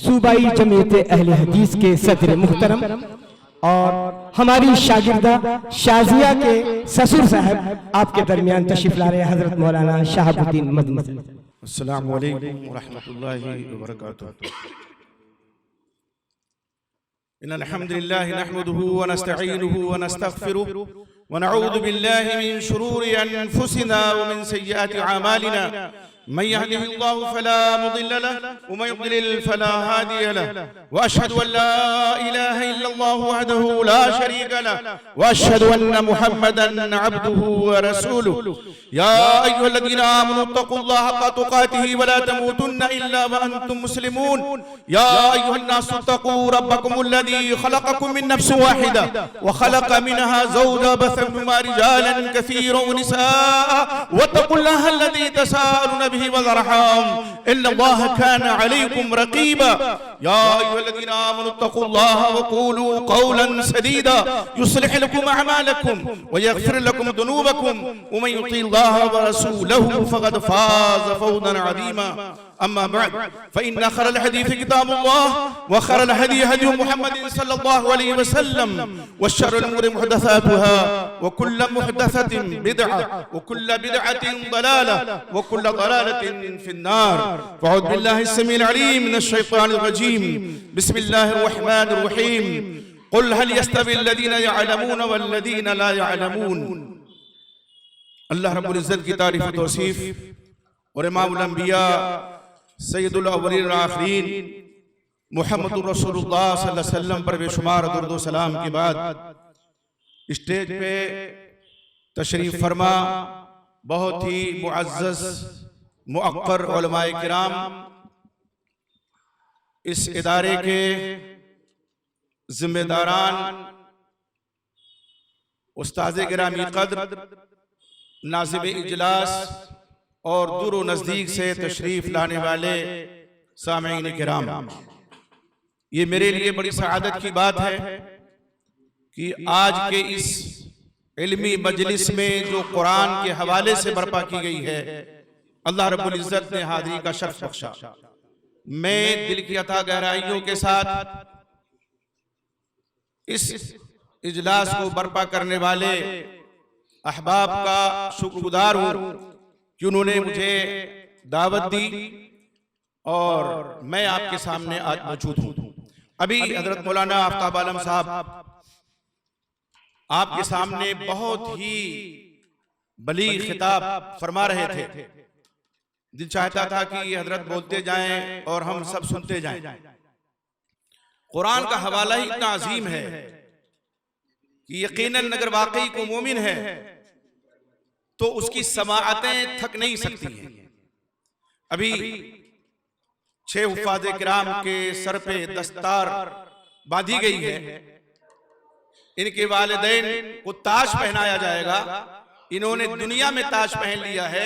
सूबाई जमीयत अहले हदीस के सदर मुहतरम और हमारी शागिर्दा शाजिया के ससुर साहब आपके दरमियान तशरीफ ला रहे हैं हजरत मौलाना शहाबुद्दीन मदनी। अस्सलामु अलैकुम व रहमतुल्लाहि व बरकातुहू। इन्नल हम्दुलिल्लाहि नहमदुहु व नस्तईनुहु व नस्तगफिरुहु व नऊज़ु बिल्लाहि मिन शुरूरि अनफुसिना व मिन सय्यिआति अमालिना मन यहदिहिल्लाहु फला मुदिल्ल लहु व मन युद्लिल फला हादिय लहु व अशहदु अन ला इलाहा इल्लल्लाहु वहदहु ला शरीका लहु व अशहदु अन्न मुहम्मदन अब्दुहु व रसूलुहु। या अय्युहल्लज़ीना आमनू तक़ुल्लाहा हक़्क़ तुक़ातिही व ला तमूतुन्ना इल्ला व अंतुम मुस्लिमून। या अय्युहन्नासु तक़ू रब्बकुमुल्लज़ी खलक़कुम मिन नफ्सिन वाहिदा व खलक़ मिनहा ज़ौजहा बस्स मिनहुमा रिजालन कसीरन व निसाअ वत्तक़ुल्लाहा अल्लज़ी तसाअलून बिही वल अरहाम इन्नल्लाहा काना अलैकुम रक़ीबा। या अय्युहल्लज़ीना आमनू तक़ुल्लाहा व क़ूलू क़ौलन सदीदा युस्लिह लकुम अअमालकुम व यग़फिर लकुम ज़ुनूबकुम व मन युति'िल्लाह व रसूलहु फ़क़द फ़ाज़ फ़ौज़न अज़ीमा। अम्मा बअद फ़इन्न खैरल हदीस किताबुल्लाह व खैरल हदी हदी मुहम्मदिन सल्लल्लाहु अलैहि वसल्लम व शर्रुल उमूरि मुहदसातुहा व कुल्लु मुहदसतिन बिदअह व कुल्लु बिदअतिन दलाला व कुल्लु दलालतिन फिन्नार। फ़अऊज़ु बिल्लाहि अस्समीइल अलीम मिनश शैतानिर रजीम। बिस्मिल्लाहिर रहमानिर रहीम। क़ुल हल यस्तविल लज़ीना यअलमून वल्लज़ीना ला यअलमून। अल्लाह रब्बुल इज़्ज़त की तारीफ़ व तौसीफ़ और इमामुल अंबिया सैयदुल अव्वलीन वल आखिरीन मुहम्मदुर रसूलुल्लाह सल्लल्लाहु अलैहि वसल्लम पर बेशुमार दुरूद व सलाम के बाद स्टेज पे तशरीफ फरमा बहुत ही मुअज़्ज़ज़ मुअक्कर उलमाए किराम, इस इदारे के जिम्मेदारान, उस्ताज़े गिरामी क़द्र, नाज़िब इजलास और दूर व नज़दीक से तशरीफ लाने वाले सामीईन किराम, ये मेरे लिए बड़ी सआदत की बात है कि आज के इस इल्मी मजलिस में जो कुरान के हवाले से बर्पा की गई है, अल्लाह रब्बुल इज़्ज़त ने हाज़िरी का शर्फ बख्शा। मैं दिल की अता गहराइयों के साथ इस इजलास को बर्पा करने वाले अहबाब का शुक्रगुजार हूँ कि उन्होंने मुझे दावत दी और मैं आपके सामने आज मौजूद हूँ। अभी हजरत मौलाना आफ्ताब आलम साहब आपके सामने बहुत ही बलीग खिताब फरमा रहे थे। दिल चाहता था कि हजरत बोलते जाएं और हम सब सुनते जाएं। कुरान का हवाला ही इतना अजीम है कि यकीनन अगर वाकई को मोमिन है तो उसकी समाअतें थक नहीं सकती हैं। अभी 6 हुफ़ाज़े किराम के सर पे दस्तार बांधी गई है, इनके वालिदैन को ताज पहनाया जाएगा। इन्होंने दुनिया में ताज पहन लिया है,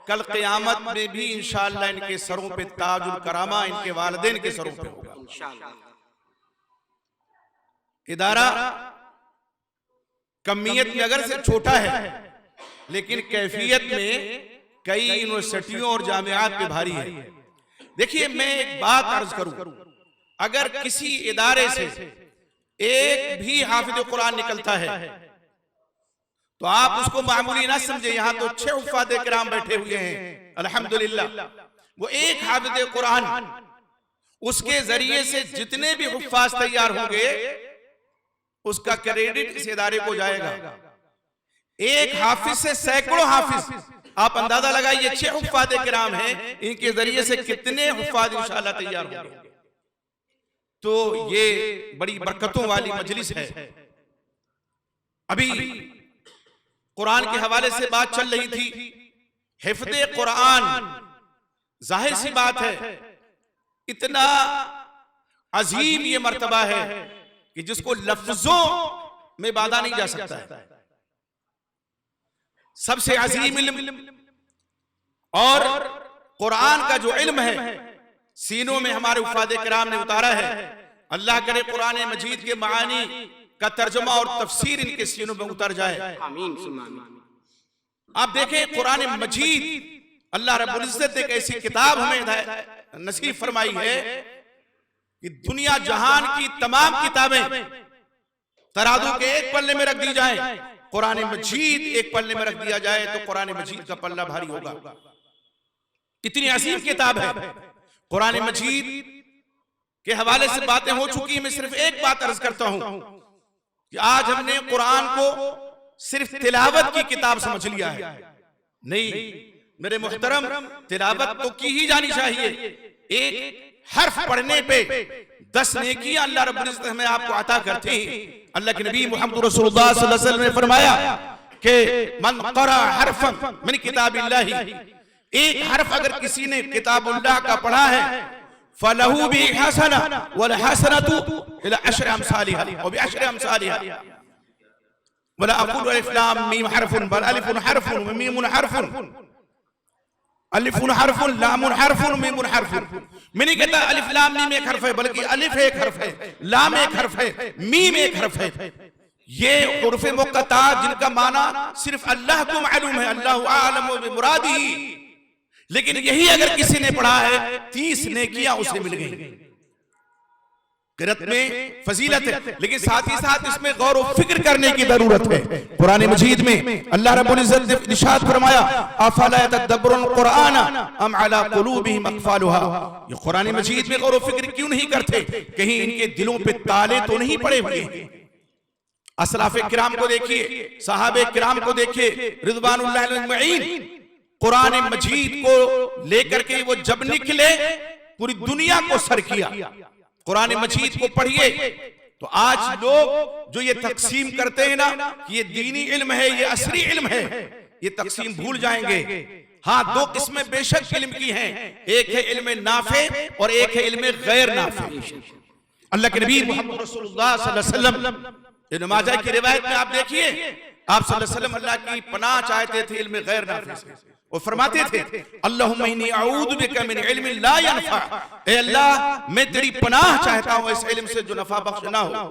कल क़यामत में भी इंशाअल्लाह इनके सरों पे ताजुल करामा इनके वालिदैन के सरों पे होगा इंशाअल्लाह। इदारा कमियत में अगर से छोटा है लेकिन कैफियत में कई यूनिवर्सिटियों और जामियात पे भारी है। देखिए, मैं एक बात अर्ज करूं, अगर किसी इदारे से एक भी हाफिज कुरान निकलता है तो आप उसको मामूली ना समझे। यहां तो 6 हुफ़ाज़े किराम बैठे हुए हैं अल्हम्दुलिल्लाह। वो एक हाफिज कुरान, उसके जरिए से जितने भी हुफ़ाज़ तैयार होंगे उसका क्रेडिट इस इदारे को जाएगा। एक हाफिज से सैकड़ों हाफिज, आप अंदाजा लगाइए 6 हुफ़ाज़े किराम हैं, इनके जरिए से कितने हुफ़ाज़ इंशाअल्लाह तैयार होंगे। तो ये बड़ी बरकतों वाली मजलिस है। अभी कुरान के हवाले से बात चल रही थी। हिफ्ज़े कुरान जाहिर सी बात है इतना अजीम ये मर्तबा है कि जिसको लफ्जों में बांधा नहीं जा सकता है। सबसे अजीम इल्म और कुरान का जो इल्म है सीनों में हमारे हुफ़ाज़े किराम ने उतारा है। अल्लाह करे कुरान मजीद के मानी का तर्जुमा और तफसीर इनके सीनों में उतर जाए। आप देखें, कुरान मजीद अल्लाह रब्बुल इज़्ज़त एक ऐसी किताब हमें नसीब फरमाई है कि दुनिया जहान की तमाम किताबें तराजू के एक पल्ले में रख दी जाए, कुरान मजीद एक पल्ले में रख दिया जाए तो कुरान मजीद का पल्ला भारी होगा। कितनी अजीम किताब है कुरान मजीद के हवाले से बातें हो चुकी हैं। मैं सिर्फ एक बात अर्ज करता हूं कि आज हमने कुरान को सिर्फ तिलावत की किताब समझ लिया है। नहीं मेरे मुहतरम, तिलावत तो की ही जानी चाहिए। एक हर्फ पढ़ने पे 10 नेकियां अल्लाह रब्बुल इज्जत हमें आपको अता करते हैं। अल्लाह के नबी मोहम्मद रसूलुल्लाह सल्लल्लाहु अलैहि वसल्लम ने फरमाया कि मन क़रा हरफन मिन किताबिल्लाह, एक हर्फ अगर किसी ने किताबुल्लाह का पढ़ा है फलहू बि हसना वल हसनतु इला अशर अमसालिहा व बि अशर अमसालिहा वला अक़ूलु अलिफ लाम मीम हरफुन बल अलिफुन हरफुन व मीमुन हरफुन, अलिफुन हरफुन लामुन हरफुन मीमुन हरफुन। मैं नहीं कहता अलिफ लाम मीम एक हर्फ है, बल्कि अलिफ एक हर्फ है, लाम एक हर्फ है, मीम एक हर्फ है। ये हुरूफ मुक़त्ता जिनका माना सिर्फ अल्लाह को मालूम है, अल्लाहु आलम बि मुरादी। लेकिन यही अगर किसी ने पढ़ा है 30 नेकियां उसे मिल गई। क़िरात में फजीलत है, लेकिन साथ ही साथ इसमें गौर व फिक्र करने की जरूरत है। कुरान मजीद में अल्लाह रब्बुल इज्जत ने इरशाद फरमाया अफला यतदब्बरुन कुरान अम अला कुलूबिहिम अक़फ़ालुहा, ये कुरान मजीद में गौर व फिक्र क्यों नहीं करते? कहीं इनके दिलों पे ताले तो नहीं पड़े हुए? असलाफ़े किराम को देखिए, सहाबे किराम को देखिए रिज़वानुल्लाहि अजमईन, कुरान मजीद को लेकर के वो जब निकले पूरी दुनिया को सर किया। कुरान मजीद को पढ़िए तो आज लोग जो ये तकसीम करते हैं ना कि ये दीनी इल्म है, ये असरी इल्म है, ये तकसीम भूल जाएंगे। हाँ, 2 किस्में बेशक इल्म की हैं, एक है इल्म नाफे और एक है इल्म गैर नाफे। अल्लाह के नबी मोहम्मद रसूलुल्लाह सल्लल्लाहु अलैहि वसल्लम इब्न माजा की रिवायत में आप देखिए, आप सल्लल्लाहु अलैहि वसल्लम अल्लाह की पनाह चाहते थे इल्म गैर नाफे से। वो फरमाते थे अल्लाहुम्मा इन्नी अऊज़ु बिका मिन इल्मिन ला यनफ़ा, ए अल्लाह मैं तेरी पनाह चाहता हूँ ऐसे इल्म से जो नफा बख्श ना हो,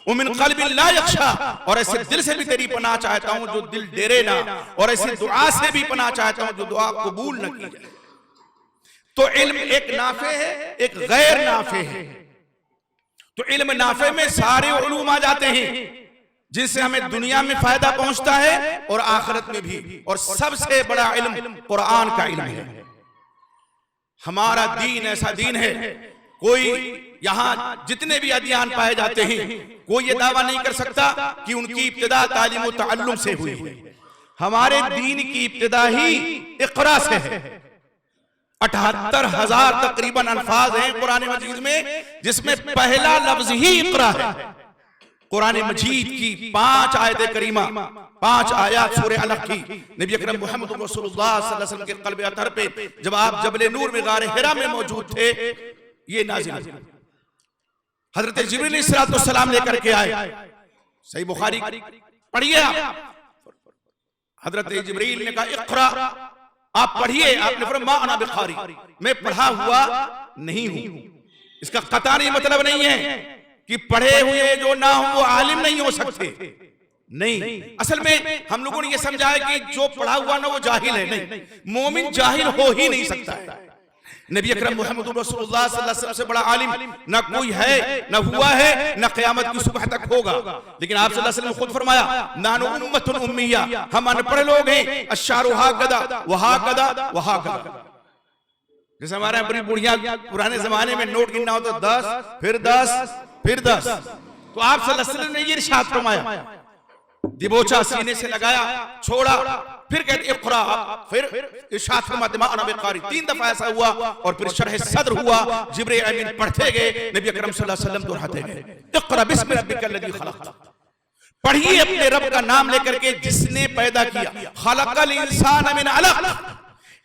व मिन क़ल्बिन ला यख़शा, और ऐसे दिल से भी तेरी पनाह चाहता हूँ जो दिल डेरे ना, और ऐसी दुआ से भी पनाह चाहता हूँ जो दुआ कबूल न की जाए। तो इल्म एक नाफे है, एक गैर नाफे है। तो इल्म नाफे में सारे उलूम आ जाते हैं जिससे हमें दुनिया में फायदा पहुंचता है और आखिरत में भी, और सबसे बड़ा इल्म कुरान का इल्म है। हमारा दीन ऐसा दीन है, कोई यहाँ जितने भी अदियान पाए जाते हैं कोई ये दावा नहीं कर सकता कि उनकी इब्तिदा तालीम व तअल्लुम से हुई है। हमारे दीन की इब्तिदा ही इक़रा से है। 78,000 तकरीबन अल्फाज हैं कुरान मजीद में, जिसमें पहला लफ्ज ही इक़रा है। कुरान मजीद की 5 आयत करीमा, 5 आयत सूरह अलग की नबी अकरम मोहम्मद रसूलुल्लाह सल्लल्लाहु अलैहि वसल्लम के क़ल्ब अतहर पे जब आप जबल नूर में गारे हिरा में मौजूद थे, ये नाज़िल हुई। हजरत जिब्रील अलैहिस्सलाम लेकर के आए। सही बुखारी पढ़िए आप। हजरत जिब्रील ने कहा इक़रा, आप पढ़िए। आपने फरमाया मा अना बिक़ारी, मैं पढ़ा हुआ नहीं हूं। इसका कतई मतलब नहीं है कि पढ़े हुए जो ना हो वो आलिम नहीं हो सकते, नहीं। असल में हम लोगों ने ये समझा है कि जो पढ़ा हुआ ना वो जाहिल है। नहीं, मोमिन जाहिल हो ही नहीं सकता है। नबी अकरम मोहम्मद रसूलुल्लाह सल्लल्लाहु अलैहि वसल्लम से बड़ा आलिम ना कोई है, ना हुआ है, ना क़यामत की सुबह तक होगा। लेकिन आप सल्लल्लाहु अलैहि वसल्लम खुद फरमाया नानु उम्मतुन उम्मिया, हम अनपढ़ लोग हैं। अश्शारु हाकदा वहाकदा वहाकदा, जैसे हमारे बड़ी बुढ़िया पुराने जमाने में नोट गिनना हो तो 10 फिर 10 फिर 10। तो आप सल्लल्लाहु अलैहि वसल्लम ने ये इरशाद फरमाया, दिबोचा सीने से लगाया, छोड़ा, फिर कहते इक़रा, फिर इरशाद फरमाते मा अना बिक़ारी। 3 दफा ऐसा हुआ और फिर शरह सद्र हुआ। जिब्रील अमीन पढ़ते गए, नबी अकरम सल्लल्लाहु अलैहि वसल्लम दोहराते गए इक़रा बिस्मि रब्बिकल लज़ी खलक़, पढ़िए अपने रब का नाम लेकर के जिसने पैदा किया। खलक़ल इंसान मिन अलक़,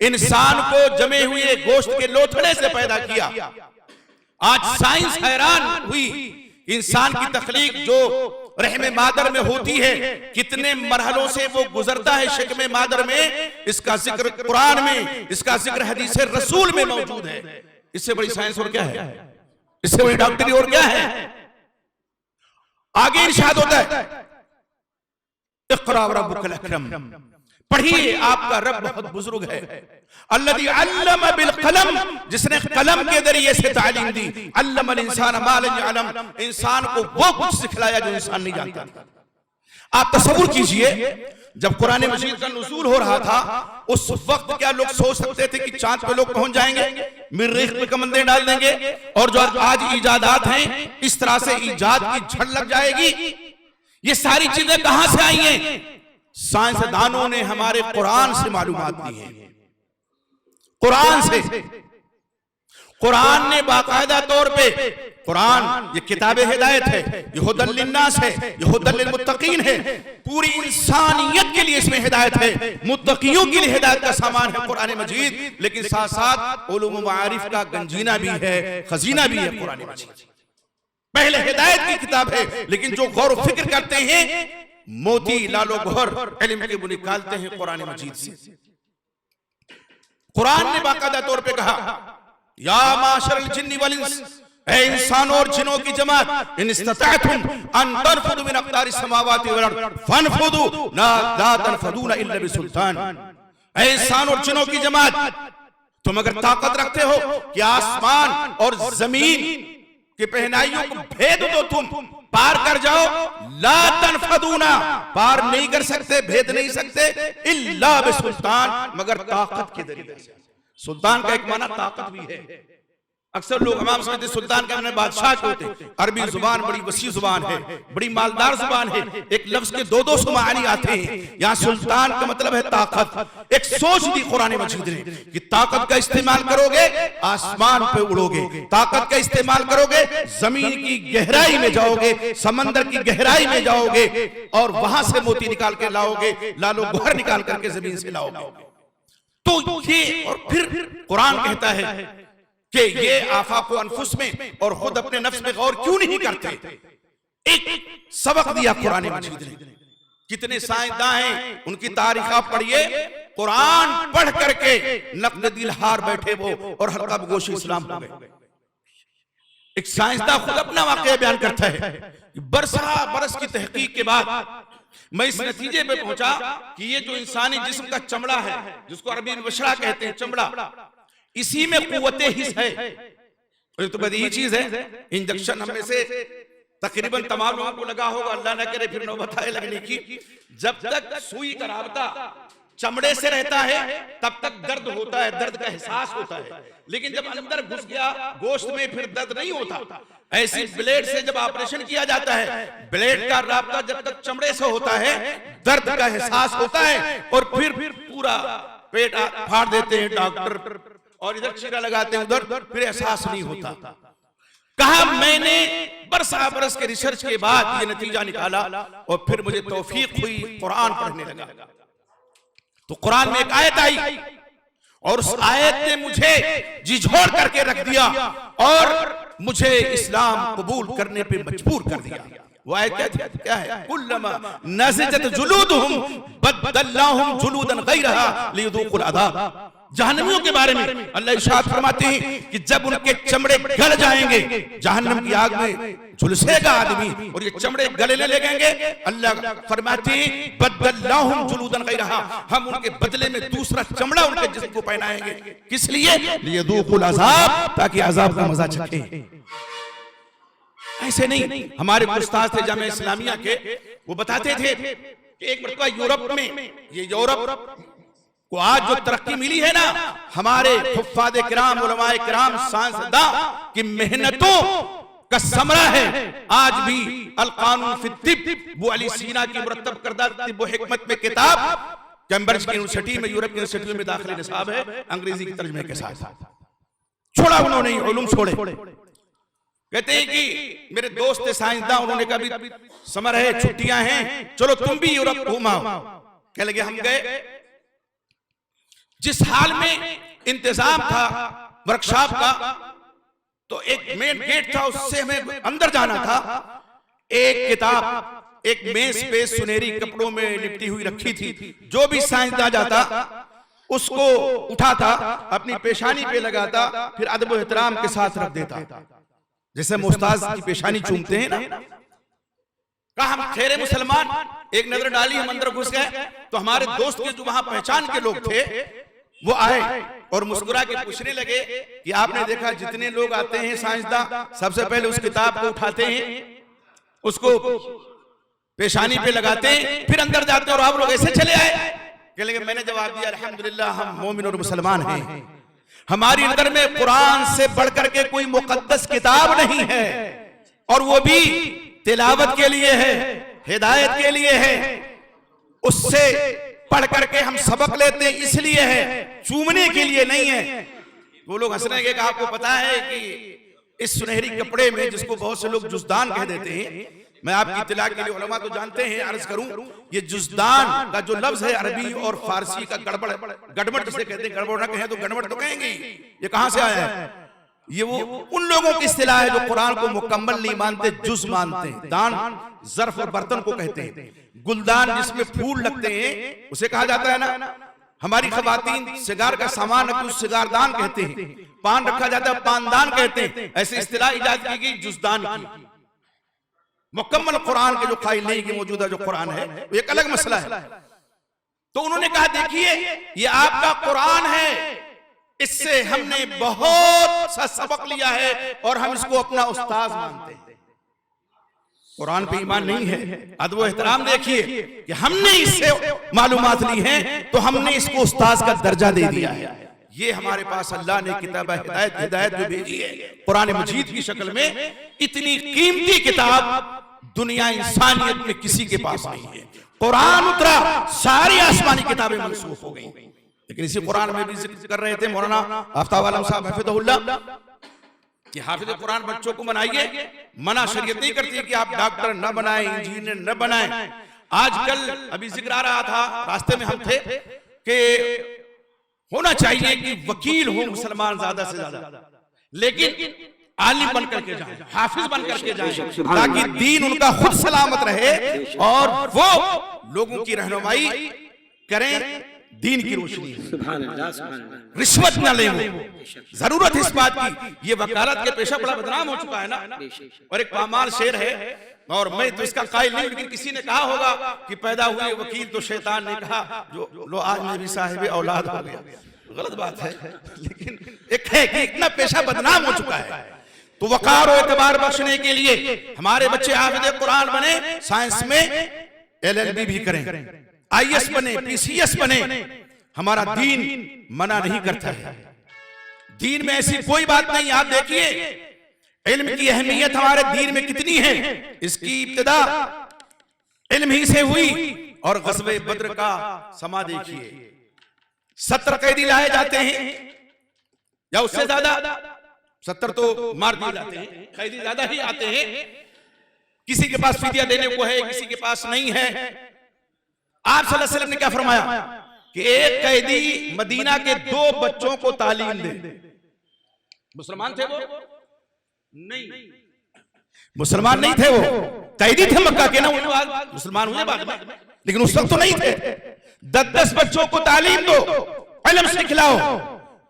इंसान को जमे हुए गोश्त के लोथड़े से पैदा किया। आज साइंस हैरान हुई, इंसान की तख्लीक जो रहमे मादर में होती है, कितने मरहलों से वो गुजरता है शिकमे मादर में। इसका जिक्र कुरान में, इसका जिक्र हदीस रसूल में मौजूद है। इससे बड़ी साइंस और क्या है? इससे बड़ी डॉक्टरी और क्या है? आगे इरशाद होता है इक़रा व रब्बुकल अकरम, पढ़िए, आपका रब बहुत बुजुर्ग है। अल्लज़ी अल्लम बिल कलम, जिसने कलम के जरिए से तालीम दी। अल्लमल इंसान मा लम यअलम, इंसान को वो कुछ सिखलाया जो इंसान नहीं जानता था। आप तसव्वुर कीजिए, जब कुरान मजीद का नुज़ूल हो रहा था, उस वक्त क्या लोग सोच सकते थे कि चांद पे लोग पहुंच जाएंगे, मरीख पे कमंदे डाल देंगे, और जो आज इजादात हैं इस तरह से इजाद की झड़ लग जाएगी? ये सारी चीजें कहां से आई हैं? साइंसदानों ने हमारे कुरान से मालूमात दी है। कुरान से, कुरान ने बाकायदा तौर पे, कुरान ये किताबे हिदायत है, ये हुदल लिन्नास है, ये हुदल लिलमुत्तकीन है। पूरी इंसानियत के लिए इसमें हिदायत है, मुत्तकियों के लिए हिदायत का सामान है कुरान मजीद। लेकिन साथ साथ उलूम व मारिफ का गंजीना भी है, खजीना भी है कुरान मजीद। पहले हिदायत की किताब है, लेकिन जो गौर फिक्र करते हैं, मोती लालो गोहर इल्म के वो निकालते हैं कुरान मजीद से। कुरान ने बाकायदा तौर पे कहा, या माशरल जिन्नि वल इंस, ऐ इंसानों और जिनों की जमात, इन इस्तताअतुम अन तनफुदु मिन अक़तारिस समावाति वल अर्द फनफुदु ला तनफुदूना इल्ला बिसुल्तान। ऐ इंसानों और जिनों की जमात, तुम अगर ताकत रखते हो कि आसमान और जमीन कि पहनाइयों को भेद दो, तुम पार कर जाओ। ला तनफदूना, पार नहीं कर सकते, भेद नहीं सकते, इल्ला बिसुल्तान, मगर ताकत के जरिए से। सुल्तान का एक माना ताकत भी है। अक्सर लोग हमाम समझते सुल्तान का माने बादशाह को होते। अरबी जुबान बड़ी वसी जुबान है, बड़ी मालदार जुबान है। एक लफ्ज के दो दो मानी आते हैं। यहाँ सुल्तान का मतलब है ताकत। एक सोच दी कुरान मजीद ने कि ताकत का इस्तेमाल करोगे आसमान पे उड़ोगे, ताकत का इस्तेमाल करोगे जमीन की गहराई में जाओगे, समंदर की गहराई में जाओगे, और वहां से मोती निकाल के लाओगे, लालो गोहर निकाल करके जमीन से लाओगे। तो ये, और फिर कुरान कहता है कि ये आफाक़ो अनफुस में और खुद अपने नफ्स में गौर क्यों नहीं करते। एक सबक दिया कुरान मजीद ने। कितने साइंसदान हैं, उनकी तारीख आप पढ़िए, कुरान पढ़ करके नक्द दिल हार बैठे वो और हल्का बगोश इस्लाम हो गए। एक साइंसदान खुद अपना वाक़या बयान करता है, बरस की तहकीक के बाद मैं इस नतीजे पे पहुंचा कि ये जो इंसानी जिस्म का चमड़ा है, जिसको अरबी में बशरा कहते हैं, चमड़ा, इसी में कुव्वते हिस है। और तो बड़ी चीज है, इंजेक्शन हम में से तकरीबन तमाम लोगों को लगा होगा, अल्लाह ना करे फिर नौबत आए लगने की। जब तक सुई का राबता चमड़े से रहता है तब तक दर्द होता है, दर्द का एहसास होता है। लेकिन जब अंदर घुस गया गोश्त में फिर दर्द नहीं होता। ऐसी ब्लेड से जब ऑपरेशन किया जाता है, ब्लेड का राबता जब तक चमड़े से होता है दर्द का एहसास होता है, और फिर पूरा पेट फाड़ देते हैं डॉक्टर, और इधर चीरा लगाते हैं उधर, फिर एहसास नहीं होता। कहा मैंने बरस के रिसर्च के बाद ये नतीजा निकाला, और फिर मुझे तौफीक हुई कुरान पढ़ने लगा। तो कुरान में एक आयत आई, और उस आयत ने मुझे झिझोड़ करके रख दिया और मुझे इस्लाम कबूल करने पे मजबूर कर दिया। वो आयत क्या है? कुल्लमा नज़जत जुलूदुहुम बद्दलनाहुम जुलूदन गैरहा लियदूकुल अज़ाब। जहन्नमियों के बारे में अल्लाह इरशाद फरमाते हैं कि जब उनके चमड़े गल जाएंगे, जहन्नम की आग में झुलसेगा आदमी और ये चमड़े गलने लगेंगे, अल्लाह फरमाते हैं बद्दलनाहुम जुलूदन गैरहा, हम उनके बदले में दूसरा चमड़ा उनके जिस्म को पहनाएंगे। किस लिए? लियदूकुल अज़ाब, ताकि अज़ाब का मजा चखे। ऐसे नहीं, हमारे उस्ताद थे जामिया इस्लामिया के, वो बताते थे कि एक मरतबा यूरोप में, ये यूरोप को आज जो तरक्की मिली है ना, हमारे हुफ्फाज़े किराम, उलमाए किराम, साइंसदान की मेहनतों का समरा है। आज भी अल कानून फी तिब, वो अली सीना की मुरत्तब करदा तिब व हिकमत में किताब कैम्ब्रिज की यूनिवर्सिटी में, यूरोप यूनिवर्सिटी में दाखिले निसाब है अंग्रेजी की तर्जुमे के साथ। छोड़ा उन्होंने उलूम छोड़े। कहते हैं कि मेरे दोस्त साइंसदान, उन्होंने कहा भी समर है, छुट्टियां हैं, चलो तुम भी यूरोप घूमाओ। कह लगे हम गए। जिस हाल में इंतजाम था वर्कशॉप का, तो एक मेन गेट था, उससे हमें अंदर जाना था। एक किताब एक मेज पे सुनहरी कपड़ों में लिपटी हुई रखी थी। जो भी साइंसदान जाता उसको उठाता, अपनी पेशानी पे लगाता, फिर अदब एहतराम के साथ रख देता, जैसे मुस्ताज की पेशानी चूमते हैं ना। कहा हम ठहरे मुसलमान, एक नजर डाली, हम अंदर घुस गए तो हमारे दोस्त के जो वहां पहचान के लोग थे वो आए और मुस्कुरा के पूछने लगे कि आपने देखा जितने लोग आते हैं साइंसदान, सबसे पहले उस किताब को उठाते हैं, उसको पेशानी पे लगाते हैं, फिर अंदर जाते हैं, और आप लोग ऐसे चले आए। कहने लगे मैंने जवाब दिया अल्हम्दुलिल्लाह हम मोमिन और मुसलमान हैं, हमारी अंदर में कुरान से बढ़कर के कोई मुकद्दस किताब नहीं है, और वो भी तिलावत के लिए है, हिदायत के लिए है, उससे पढ़ करके हम सबक लेते हैं इसलिए है, चूमने के लिए नहीं है। वो लोग हंसने लगे कि आपको पता है कि इस सुनहरी कपड़े में, जिसको बहुत से लोग जुज़दान कह देते हैं, मैं आपकी इत्तला के लिए, उलमा तो जानते हैं, अर्ज करूं, ये जुज़दान का जो लफ्ज है अरबी और फारसी का गड़बड़ जिसे कहते हैं, गड़बड़ ना कहें तो गड़बड़ तो कहेंगे, ये कहां से आया है? ये वो उन लोगों की इस्तिलाह है जो कुरान को मुकम्मल नहीं मानते, जुज मानते हैं। दान ज़र्फ और बर्तन को कहते हैं, गुलदान जिसमें फूल लगते हैं उसे कहा जाता है ना। हमारी खवातीन सिगार का सामान रखती है सिगारदान कहते हैं, पान रखा जाता है पानदान कहते हैं। ऐसी इस्तिलाह इजाद की गई जुज़दान की। मुकम्मल कुरान के जो कायल नहीं कि मौजूदा जो कुरान है वो एक अलग मसला है। तो उन्होंने कहा देखिए ये आपका कुरान है, इससे हमने बहुत सा सबक लिया है और हम इसको अपना उस्ताद मानते हैं। कुरान पे ईमान नहीं है, अदब व एहतराम देखिए कि हमने इससे मालूमात ली हैं तो हमने इसको उस्ताद का दर्जा दे दिया है। ये हमारे पास अल्लाह ने किताब हिदायत जो भेजी है कुरान मजीद की शक्ल में, इतनी कीमती किताब दुनिया इंसानियत में किसी के पास नहीं है। कुरान उतरा, सारी आसमानी किताबें मनसूख हो गई। लेकिन इसी कुरान में भी जिक्र कर रहे थे मौलाना आफ्ताब आलम साहब हफिज़हुल्लाह कि हाफिज कुरान बच्चों को बनाइए, मना शरीयत नहीं करती कि आप डॉक्टर न बनाएं, इंजीनियर न बनाएं। आजकल अभी जिक्र आ रहा था, रास्ते में हम थे कि होना चाहिए कि वकील हो मुसलमान ज्यादा से ज्यादा, लेकिन आलिम बन करके जाएं, हाफिज बन करके जाएं, ताकि दीन उनका खुद सलामत रहे और वो लोगों की रहनुमाई करें दीन की रोशनी, रिश्वत न ले। जरूरत इस बात की, ये वकालत के पेशा बड़ा बदनाम हो चुका है ना। और एक पामाल शेर है, और मैं तो इसका कायल नहीं, लेकिन किसी ने कहा होगा कि पैदा हुए वकील तो शैतान ने कहा जो लो आज में भी साहिब औलाद हो गया। गलत बात है, लेकिन एक है कि इतना पेशा बदनाम हो चुका है। तो वकार और एतबार बख्शने के लिए हमारे बच्चे हाफिज़ कुरान बने, साइंस में LLB भी करें, IAS बने, PCS बने। हमारा दीन मना नहीं करता है, दीन में ऐसी कोई बात नहीं। आप देखिए इल्म की अहमियत हमारे दीन में कितनी है। इसकी इब्तिदा इल्म ही से हुई। और ग़ज़वे बद्र का समा देखिए, 70 कैदी लाए जाते हैं या उससे ज्यादा, 70 तो मार दिए जाते हैं, कैदी ज्यादा ही आते हैं। किसी के पास फिदिया देने को है, किसी के पास नहीं है। आप सल्लल्लाहु अलैहि वसल्लम ने क्या फरमाया कि एक कैदी मदीना के 2 बच्चों को तालीम दे। मुसलमान थे वो? नहीं, मुसलमान नहीं थे, वो कैदी थे मक्का के ना, मुसलमान हुए बाद में, लेकिन उस वक्त तो नहीं थे। 10-10 बच्चों को तालीम दो, इल्म सिखलाओ।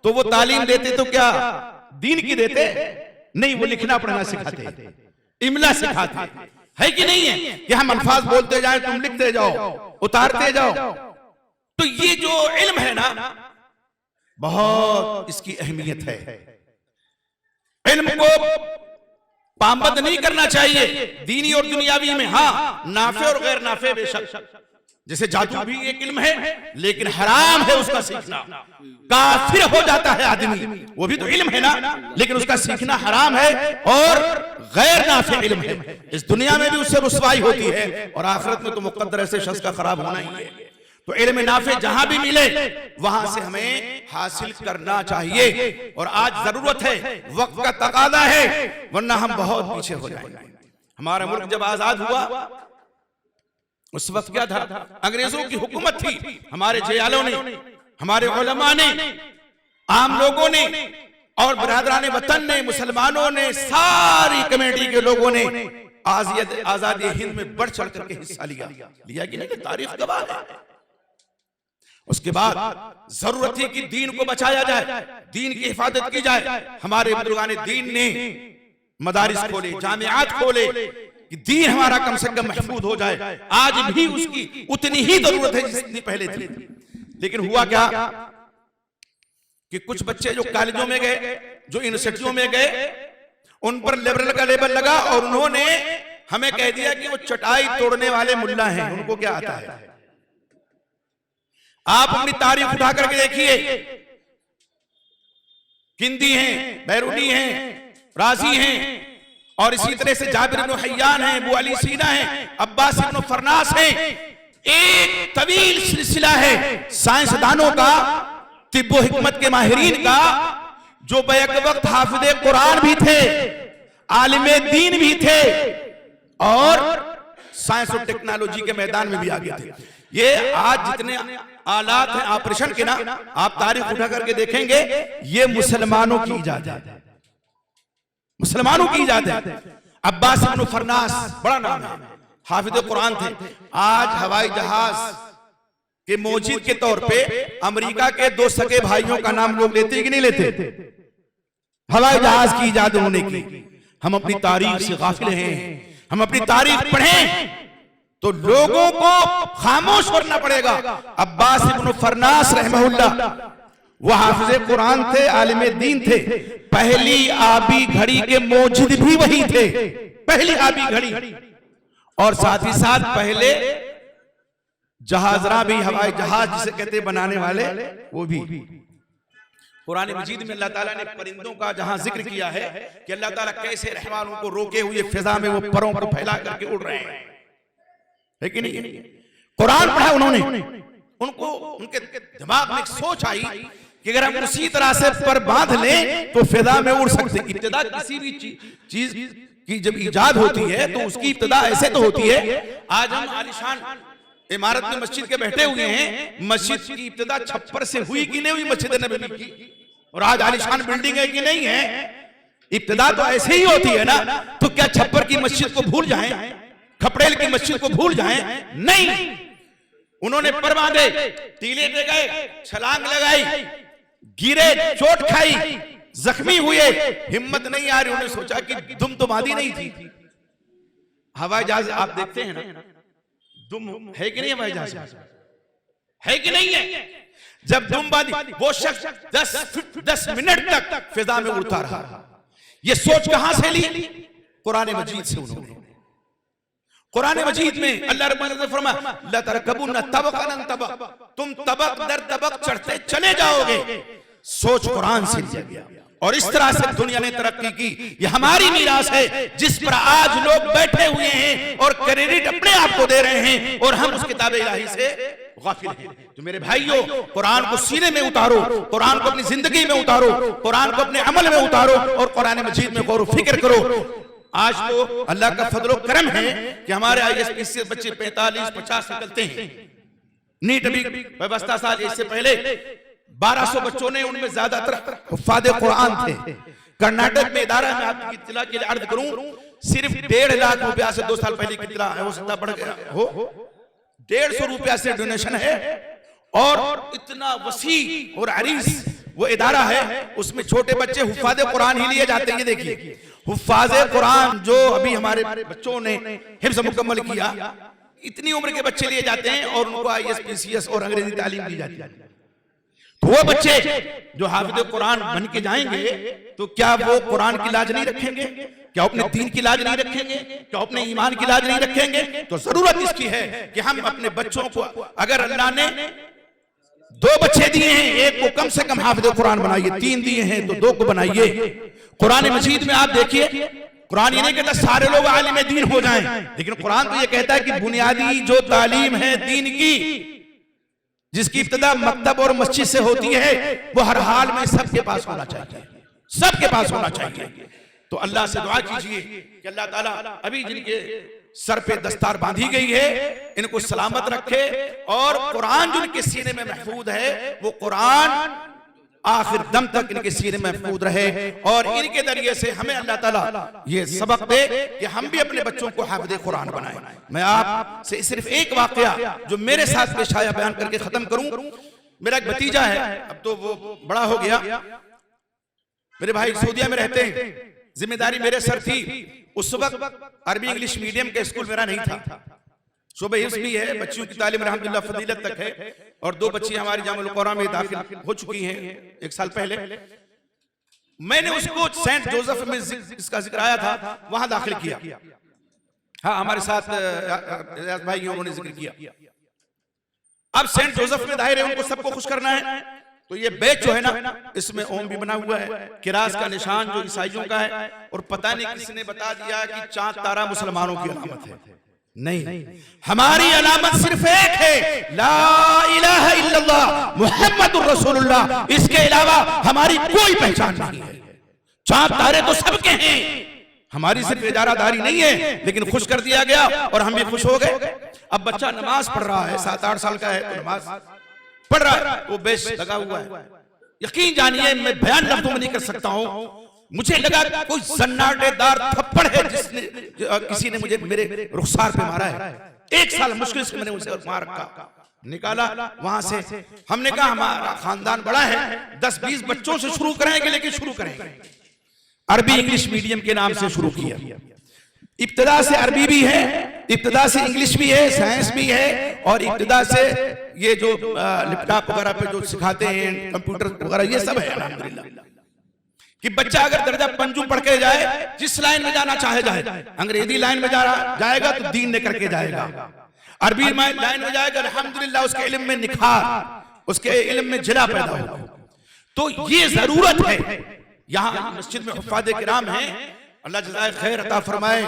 तो वो तालीम देते तो क्या दीन की देते? नहीं, वो लिखना पढ़ना सिखाते, इमला सिखाते, है कि नहीं है कि हम अल्फाज बोलते जाए, तुम लिखते जाओ, उतारते जाओ। तो ये जो इल्म है ना, बहुत इसकी अहमियत है। इल्म को पाबंद नहीं करना चाहिए दीनी और दुनियावी में। हाँ, नाफे और गैर नाफे बेशक, जैसे जादू भी एक इल्म है, लेकिन हराम है उसका सीखना। काफिर हो जाता है आदमी, वो भी तो इल्म है ना, लेकिन उसका सीखना हराम है और गैर नाफे इल्म है। इस दुनिया में भी उससे रुसवाई होती है और आखिरत में तो मुकद्दर ऐसे शख्स का खराब होना ही है। तो इल्म नाफे जहां भी मिले वहां से हमें हासिल करना चाहिए। और आज जरूरत है, वक्त का तकादा है, वरना हम बहुत पीछे हो जाएंगे। हमारा मुल्क जब आजाद हुआ उस वक्त क्या था? अंग्रेजों की हुकूमत थी। हमारे जयालों ने, हमारे उलमा ने, आम लोगों ने और बरादरान वतन ने, मुसलमानों ने, सारी कमेटी के लोगों ने आजादी हिंद में बढ़ चढ़ करके हिस्सा लिया कि नहीं, तारीख गवाह है। उसके बाद जरूरत थी कि दीन को बचाया जाए, दीन की हिफाजत की जाए। हमारे बुजुर्गान दीन ने मदारिस खोले, जामियात खोले कि दीन हमारा कम से कम महफूज हो जाए। आज भी उसकी उतनी ही जरूरत है जितनी पहले थी। लेकिन हुआ क्या कि कुछ बच्चे जो कॉलेजों में गए, जो यूनिवर्सिटियों में गए, उन पर लिबरल का लेबल लगा और उन्होंने हमें कह दिया कि वो चटाई तोड़ने वाले मुल्ला हैं, उनको क्या आता है। आप अपनी तारीफ उठा करके देखिए, किंदी हैं, बैरूनी हैं, राजी हैं, और इसी तरह से जाबिर इब्न हय्यान हैं, अबू अली सीना हैं, अब्बास इब्न फरनास हैं। एक तवील सिलसिला है साइंसदानों का, तिब्बो हिकमत के माहिरीन का, जो बैक वक्त हाफिज़े कुरान भी थे, आलिमे दीन भी थे और साइंस और टेक्नोलॉजी के मैदान में भी आगे थे। ये आज जितने आलात हैं ऑपरेशन के ना, आप तारीख उठा करके देखेंगे, ये मुसलमानों की इजाद है, मुसलमानों की इजाद है। अब्बास इब्न फरनास बड़ा नाम है, हाफिज़े कुरान थे। आज हवाई जहाज के मौजिद के तौर पे अमेरिका के 2 सगे भाइयों का नाम लोग लेते हैं कि नहीं लेते? हवाई जहाज की इजाद होने की। हम अपनी तारीख से गाफिल हैं। हम अपनी तारीख पढ़ें तो लोगों को खामोश करना पड़ेगा। अब्बास इब्न फरनास रहमहुल्लाह वो हाफिज़े कुरान थे, आलिमे दीन थे, पहली आबी घड़ी के मौजिद भी वही थे, पहली आबी घड़ी, और साथ ही साथ पहले जहाजरा भी, हवाई जहाज जिसे कहते बनाने वाले, वो भी। कुरान मजीद में अल्लाह ताला ने परिंदों का जहां जिक्र किया है कि अल्लाह ताला कैसे रहमानों को रोके हुए फिजा में वो परों को फैला करके उड़ रहे हैं, है कि नहीं? कुरान पढ़ा उन्होंने, उनको उनके दिमाग में एक सोच आई कि अगर हम उसी तरह से पर बांध लें तो फिजा में उड़ सकते। इब्तिदा किसी भी चीज की जब इजाद होती है तो उसकी इब्तिदा ऐसे तो होती है। आज हम आलिशान इमारत में मस्जिद के बैठे हुए हैं, मस्जिद की इब्तिदा छप्पर से हुई कि नहीं हुई मस्जिद नबवी की, और आज आलिशान बिल्डिंग है कि नहीं है, इब्तिदा तो ऐसे ही होती है ना। तो क्या छप्पर की मस्जिद को भूल जाएं, खपड़ेल की मस्जिद को भूल जाएं? नहीं, उन्होंने पर बांधे, टीले पे गए, छलांग लगाई, गिरे, चोट खाई, जख्मी हुए, हिम्मत नहीं आ रही। उन्होंने सोचा कि दुम तो बांधी नहीं थी। हवाई जहाज आप देखते हैं ना, दुम है कि नहीं? हवाई जहाज है कि नहीं है? जब दुम बांधी, वो शख्स 10 मिनट तक फिजा में उड़ता रहा। ये सोच कहां से ली? कुरान मजीद से। उन्होंने कुरान मजीद में अल्लाह रब्बुल इज्जत फरमाया, ला तरकबुन तबक़न तबक़, तुम तबक दर तबक चढ़ते चले जाओगे। सोच कुरान से लिया गया और इस तरह से दुनिया ने तरक्की की। ये हमारी मीरास है जिस पर आज लोग बैठे हुए हैं और क्रेडिट अपने आप को दे रहे हैं, और हम उस किताब इलाही से गाफिल हैं। तो मेरे भाइयों, कुरान को सीने में उतारो, कुरान को अपनी जिंदगी में उतारो, कुरान को अपने अमल में उतारो और कुरान मजीद में गौर व फिक्र करो। आज तो अल्लाह का फजलो करम है कि हमारे ISPC बच्चे 45-50 निकलते हैं। नीट अभी व्यवस्था साल इससे पहले 1200 बच्चों ने, उनमें ज्यादातर हुफ्फाज़े कुरान थे। कर्नाटक में इदारा में आपकी इत्तला के लिए अर्ज करूं, सिर्फ 1.5 लाख रुपया से 2 साल पहले कितना है, हो सकता बढ़ गया हो, 150 रुपया से डोनेशन है, और इतना वसी और अरीस वो इदारा है, उसमें छोटे बच्चे हुफ्फाज़े कुरान ही लिए जाते हैं। ये देखिए, हुफ्फाज़े कुरान जो अभी हमारे बच्चों ने हिफ्ज़ मुकम्मल किया, इतनी उम्र के बच्चे लिए जाते हैं और उनको ISPCS और अंग्रेजी तालीम दी जाती है। तो वो बच्चे जो हाफिज़े कुरान बन के जाएंगे तो क्या वो कुरान की लाज नहीं रखेंगे? क्या अपने दीन की लाज नहीं रखेंगे? क्या अपने ईमान की लाज नहीं रखेंगे? तो जरूरत इसकी है कि हम अपने बच्चों को, अगर अल्लाह ने 2 बच्चे दिए हैं, एक को कम से कम हाफिज़े कुरान बनाइए, 3 दिए हैं तो 2 को बनाइए। कुरान मजीद में आप देखिए, कुरान ये नहीं कहता सारे लोग आलिम दीन हो जाएं, लेकिन कुरान तो ये कहता है कि बुनियादी जो तालीम है दीन की, जिसकी इब्तिदा मकतब और मस्जिद से होती है, वो हर हाल में सबके पास होना चाहिए, सबके पास होना चाहिए। तो अल्लाह से दुआ कीजिए कि अल्लाह ताला अभी जिनके सर पे दस्तार बांधी गई है इनको सलामत रखे, और कुरान जिनके सीने में महफूज है वो कुरान आखिर दम तक इनके सीने में महफूज रहे, और इनके जरिए से हमें अल्लाह ताला ये सबक दे कि हम भी अपने बच्चों को हाफिज़े कुरान बनाएं। मैं आपसे सिर्फ एक वाकया जो मेरे साथ पेश आया बयान करके खत्म करूं। मेरा एक भतीजा है, अब तो वो बड़ा हो गया, मेरे भाई सऊदीया में रहते हैं, जिम्मेदारी मेरे सर थी। उस वक्त अरबी इंग्लिश मीडियम का स्कूल मेरा नहीं था। सुबह हिफ्ज़ भी है, बच्चियों की तालीम अल्हम्दुलिल्लाह फजीलत तक है, और 2 बच्ची हमारी जामुल क़ुरान में दाखिल हो चुकी हैं 1 साल पहले। मैंने उसको सेंट जोसेफ में इसका जिक्र आया था, वहां दाखिल किया। हाँ, हमारे साथ भाई उन्होंने जिक्र किया। अब सेंट जोसेफ में दाहिर है, उनको सबको खुश करना है, तो ये बैच जो है ना, इसमें ओम भी बना हुआ है, किरास का निशान जो ईसाइयों का है, और पता नहीं किसने बता दिया कि चांद तारा मुसलमानों की अलामत है। नहीं, हमारी अलामत सिर्फ एक है, ला इलाहा इल्लल्लाह मुहम्मदुर रसूलुल्लाह। इसके अलावा हमारी कोई पहचान नहीं है। चांद तारे तो सबके हैं, हमारी सिर्फ इजारादारी नहीं है, लेकिन खुश कर दिया गया और हम भी खुश हो गए। अब बच्चा नमाज पढ़ रहा है, 7-8 साल का है, तो नमाज पढ़ रहा है, वो बेश लगा हुआ है। यकीन जानिए, मैं बयान लफ्जों में नहीं कर सकता हूं, मुझे लगा कोई सन्नाटेदार थप्पड़ है जिसने किसी ने मुझे मेरे रुखसार पे मारा है। 1 साल मुश्किल से मैंने उसे मार का निकाला वहां से। हमने कहा हमारा खानदान बड़ा है, 10-20 बच्चों से शुरू करेंगे, लेकिन शुरू करेंगे अरबी इंग्लिश मीडियम के नाम से शुरू किया। इब्तिदा से अरबी भी है, इब्तिदा से इंग्लिश भी है, साइंस भी है, और इब्तिदा से ये जो लैपटॉप वगैरह पे जो सिखाते हैं, कंप्यूटर वगैरह, ये सब है अल्हम्दुलिल्लाह। कि बच्चा अगर दर्जा पंजुम पढ़ के जाए, जिस लाइन में जाना चाहे जाए, अंग्रेजी लाइन में जाएगा तो दीन ने करके जाएगा, अरबी लाइन में जाएगा अल्हम्दुलिल्लाह उसके इल्म में निखार, उसके इल्म में जिला पैदा होगा। तो ये जरूरत है। यहाँ मस्जिद में हुफ़ाज़ किराम हैं, अल्लाह जज़ाए खैर अता फरमाए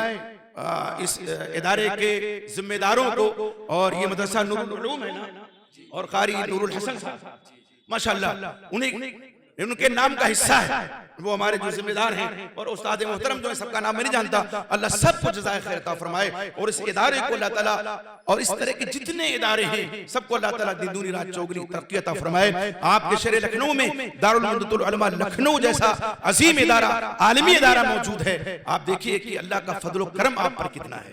इस इदारे के जिम्मेदारों को, और ये मदरसा नूरुल उलूम है ना, और कारी नूरुल हसन साहब माशाअल्लाह, उनके नाम का हिस्सा है, वो हमारे जो जिम्मेदार हैं, और उस्ताद मोहतरम जो है, सबका नाम मैं नहीं जानता, अल्लाह सबको जज़ाए खैर अता फरमाए, और इस इदारे को अल्लाह ताला, और इस तरह के जितने इदारे हैं सबको अल्लाह ताला दिन दूनी रात चौगुनी तरक्की अता फरमाए। आपके शहर लखनऊ में दारुल मुनव्वरतुल उलमा लखनऊ जैसा अजीम इदारा, आलमी इदारा मौजूद है। आप देखिए कि अल्लाह का फजल करम आप पर कितना है।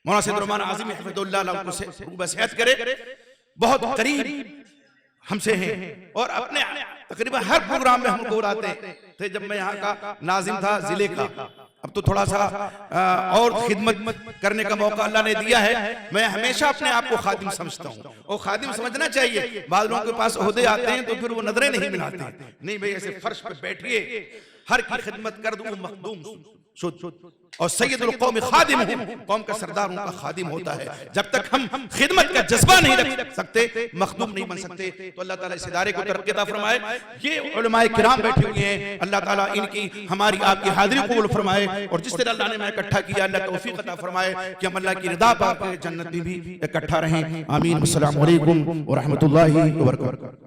मौलाना सैयद रहमान आज़मी हफ़िज़हुल्लाह को सेहत करे, बहुत करीब हमसे हैं, और अपने तकरीबन हर प्रोग्राम में हमको बुलाते थे। जब मैं यहाँ का नाजिम था जिले का, अब तो थोड़ा सा और खिदमत करने का मौका अल्लाह ने दिया है। मैं हमेशा अपने आप को खादिम समझता हूँ, और खादिम समझना चाहिए। बाद लोगों के पास ओहदे आते हैं तो फिर वो नजरें नहीं मिलाते, नहीं भाई ऐसे फर्श पे बैठिए, हर की खिदमत कर दूं मखदूम शुद्ध, और सैयदुल कौम खादिम हूं, कौम का सरदार उनका खादिम होता है। जब तक हम खिदमत का जज्बा नहीं रख सकते, मखदूम नहीं बन सकते। तो अल्लाह ताला इस इदारे को तरक्की अता फरमाए। ये उलमाए किराम बैठे हुए हैं, अल्लाह ताला इनकी हमारी आपकी हाजिरी कबूल फरमाए, और जिस तरह अल्लाह ने मैं इकट्ठा किया, अल्लाह तौफीक अता फरमाए कि हम अल्लाह की रिदा पाके जन्नत में भी इकट्ठा रहें। आमीन। अस्सलामु अलैकुम व रहमतुल्लाहि व बरकातहू।